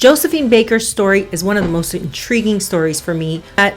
Josephine Baker's story is one of the most intriguing stories for me. That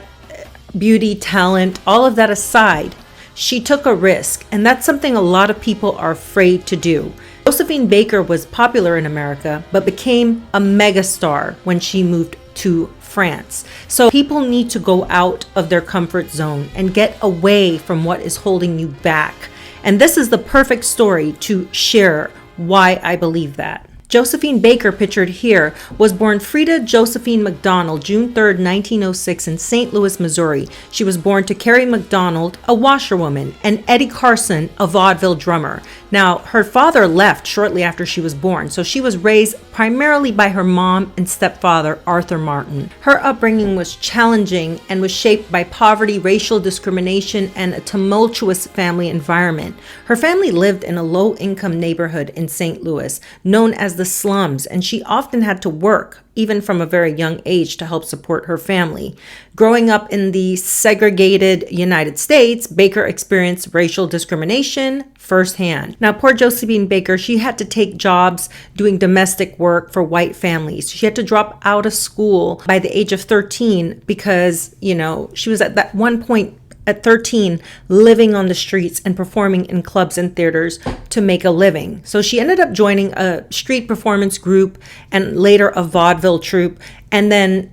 beauty, talent, all of that aside, she took a risk, and that's something a lot of people are afraid to do. Josephine Baker was popular in America, but became a megastar when she moved to France. So people need to go out of their comfort zone and get away from what is holding you back. And this is the perfect story to share why I believe that. Josephine Baker, pictured here, was born Frida Josephine McDonald, June 3rd, 1906 in St. Louis, Missouri. She was born to Carrie McDonald, a washerwoman, and Eddie Carson, a vaudeville drummer. Now, her father left shortly after she was born, so she was raised primarily by her mom and stepfather, Arthur Martin. Her upbringing was challenging and was shaped by poverty, racial discrimination, and a tumultuous family environment. Her family lived in a low-income neighborhood in St. Louis, known as the slums, and she often had to work, even from a very young age, to help support her family. Growing up in the segregated United States, Baker experienced racial discrimination firsthand. Now, poor Josephine Baker, she had to take jobs doing domestic work for white families. She had to drop out of school by the age of 13 because, she was at that one point at 13 living on the streets and performing in clubs and theaters to make a living. So she ended up joining a street performance group and later a vaudeville troupe. And then,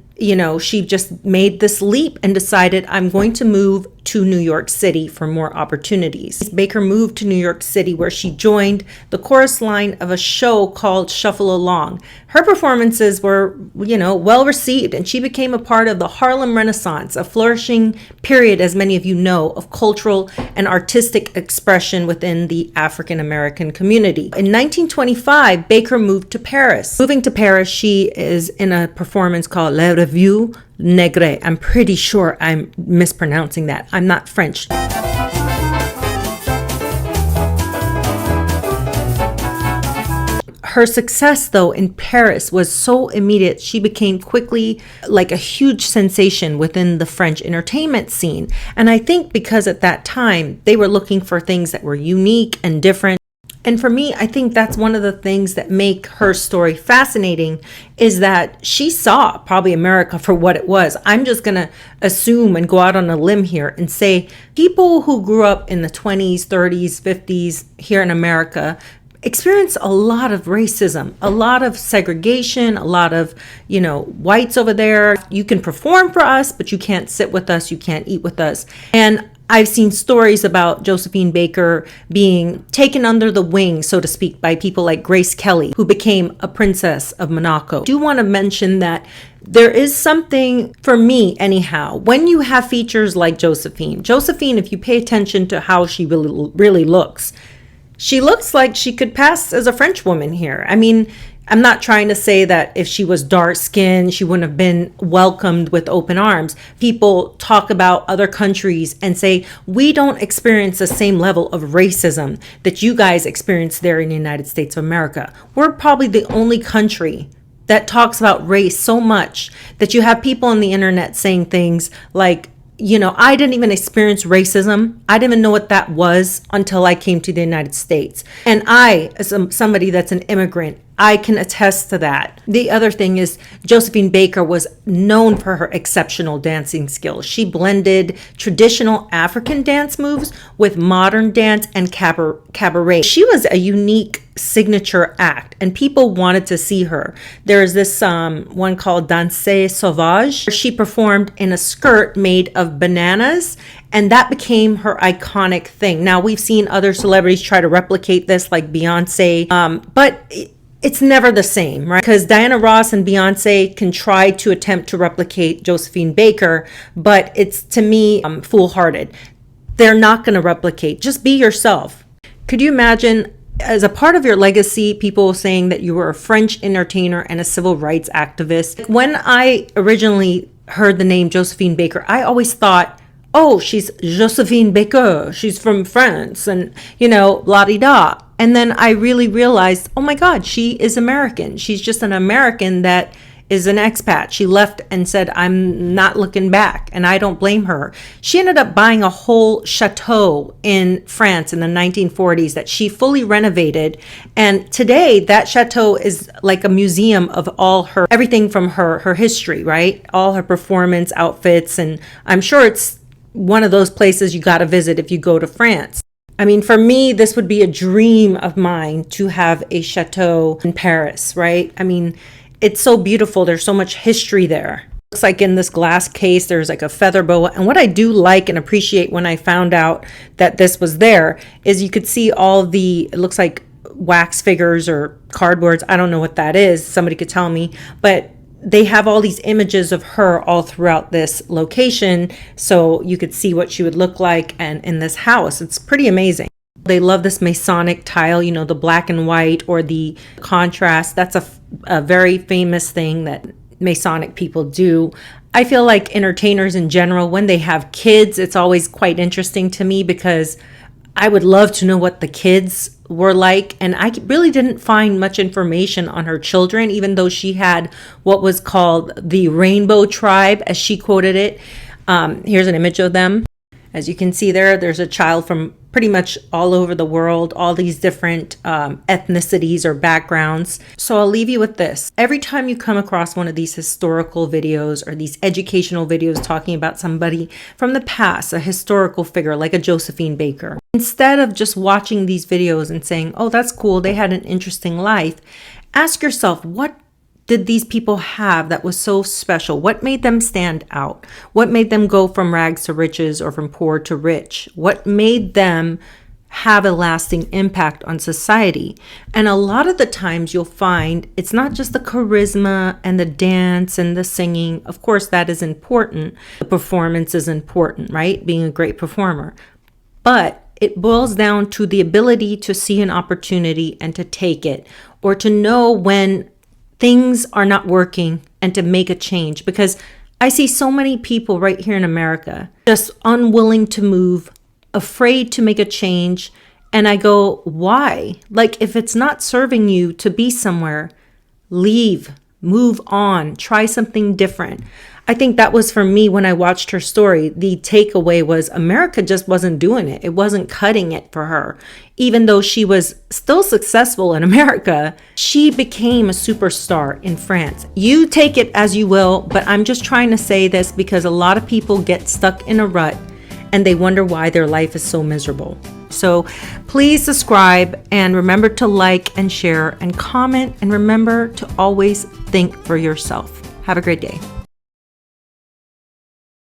she just made this leap and decided, I'm going to move to New York City for more opportunities. Baker moved to New York City, where she joined the chorus line of a show called Shuffle Along. Her performances were, well received, and she became a part of the Harlem Renaissance, a flourishing period, as many of you know, of cultural and artistic expression within the African American community. In 1925, Baker moved to Paris. Moving to Paris, she is in a performance called Le Revue Negre. I'm pretty sure I'm mispronouncing that. I'm not French. Her success, though, in Paris was so immediate, she became quickly like a huge sensation within the French entertainment scene. And I think because at that time, they were looking for things that were unique and different. And for me, I think that's one of the things that make her story fascinating, is that she saw probably America for what it was. I'm just going to assume and go out on a limb here and say people who grew up in the 20s, 30s, 50s here in America experienced a lot of racism, a lot of segregation, a lot of, whites over there. You can perform for us, but you can't sit with us, you can't eat with us. And I've seen stories about Josephine Baker being taken under the wing, so to speak, by people like Grace Kelly, who became a princess of Monaco. I do want to mention that there is something, for me anyhow, when you have features like Josephine, if you pay attention to how she really looks, she looks like she could pass as a French woman here. I mean, I'm not trying to say that if she was dark skinned, she wouldn't have been welcomed with open arms. People talk about other countries and say, we don't experience the same level of racism that you guys experience there in the United States of America. We're probably the only country that talks about race so much that you have people on the internet saying things like, I didn't even experience racism. I didn't even know what that was until I came to the United States. And I, as somebody that's an immigrant, I can attest to that. The other thing is Josephine Baker was known for her exceptional dancing skills. She blended traditional African dance moves with modern dance and cabaret. She was a unique signature act, and people wanted to see her. There's this one called Danse Sauvage. She performed in a skirt made of bananas, and that became her iconic thing. Now, we've seen other celebrities try to replicate this, like Beyonce, but it's never the same, right? Because Diana Ross and Beyonce can try to attempt to replicate Josephine Baker, but it's, to me, foolhardy. They're not going to replicate. Just be yourself. Could you imagine, as a part of your legacy, people saying that you were a French entertainer and a civil rights activist? When I originally heard the name Josephine Baker, I always thought, oh, she's Josephine Baker, she's from France, and, la-di-da. And then I really realized, oh my God, she is American. She's just an American that is an expat. She left and said, I'm not looking back, and I don't blame her. She ended up buying a whole chateau in France in the 1940s that she fully renovated. And today that chateau is like a museum of all her, everything from her history, right? All her performance outfits. And I'm sure it's one of those places you got to visit if you go to France. I mean, for me, this would be a dream of mine to have a chateau in Paris, right? I mean, it's so beautiful. There's so much history there. Looks like in this glass case, there's like a feather boa. And what I do like and appreciate when I found out that this was there is you could see all the, it looks like wax figures or cardboards. I don't know what that is. Somebody could tell me. But they have all these images of her all throughout this location, so you could see what she would look like and in this house. It's pretty amazing. They love this Masonic tile, you know, the black and white or the contrast. That's a very famous thing that Masonic people do. I feel like entertainers in general, when they have kids, it's always quite interesting to me because I would love to know what the kids were like. And I really didn't find much information on her children, even though she had what was called the Rainbow Tribe, as she quoted it. Here's an image of them. As you can see there's a child from pretty much all over the world, all these different ethnicities or backgrounds. So I'll leave you with this. Every time you come across one of these historical videos or these educational videos talking about somebody from the past, a historical figure like a Josephine Baker, instead of just watching these videos and saying, oh, that's cool, they had an interesting life, ask yourself, what did these people have that was so special? What made them stand out? What made them go from rags to riches or from poor to rich? What made them have a lasting impact on society? And a lot of the times you'll find it's not just the charisma and the dance and the singing. Of course, that is important. The performance is important, right? Being a great performer. But it boils down to the ability to see an opportunity and to take it, or to know when things are not working and to make a change. Because I see so many people right here in America just unwilling to move, afraid to make a change. And I go, why? Like, if it's not serving you to be somewhere, leave, move on, try something different. I think that was for me when I watched her story. The takeaway was America just wasn't doing it. It wasn't cutting it for her. Even though she was still successful in America, she became a superstar in France. You take it as you will, but I'm just trying to say this because a lot of people get stuck in a rut and they wonder why their life is so miserable. So please subscribe and remember to like and share and comment, and remember to always think for yourself. Have a great day.